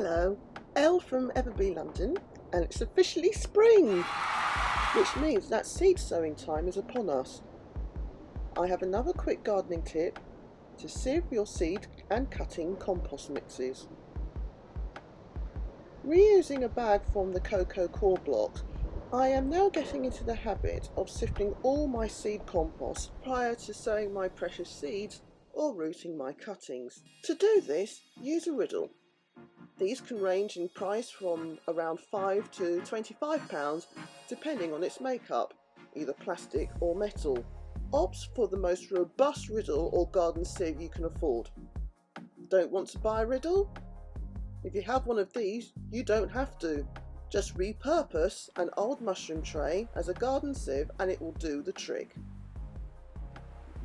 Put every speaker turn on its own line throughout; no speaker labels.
Hello, Elle from EVERBEE London, and it's officially spring, which means that seed sowing time is upon us. I have another quick gardening tip to sieve your seed and cutting compost mixes. Reusing a bag from the cocoa core blocks, I am now getting into the habit of sifting all my seed compost prior to sowing my precious seeds or rooting my cuttings. To do this, use a riddle. These can range in price from around £5 to £25 depending on its makeup, either plastic or metal. Opt for the most robust riddle or garden sieve you can afford. Don't want to buy a riddle? If you have one of these, you don't have to. Just repurpose an old mushroom tray as a garden sieve and it will do the trick.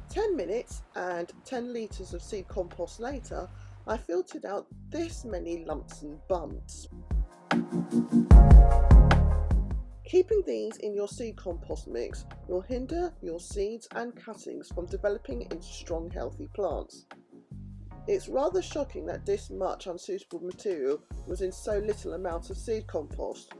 10 minutes and 10 litres of seed compost later, I filtered out this many lumps and bumps. Keeping these in your seed compost mix will hinder your seeds and cuttings from developing into strong, healthy plants. It's rather shocking that this much unsuitable material was in so little amount of seed compost.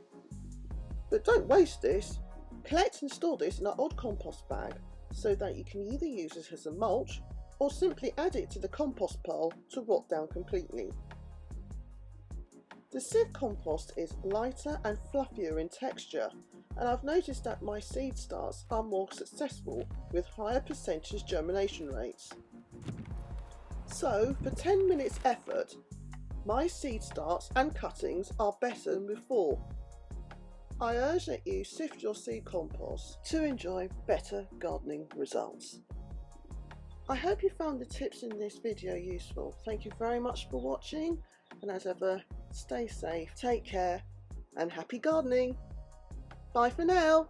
But don't waste this. Collect and store this in an old compost bag so that you can either use it as a mulch or simply add it to the compost pile to rot down completely. The sieve compost is lighter and fluffier in texture, and I've noticed that my seed starts are more successful with higher percentage germination rates. So for 10 minutes effort, my seed starts and cuttings are better than before. I urge that you sift your seed compost to enjoy better gardening results. I hope you found the tips in this video useful. Thank you very much for watching, and as ever, stay safe, take care, and happy gardening. Bye for now.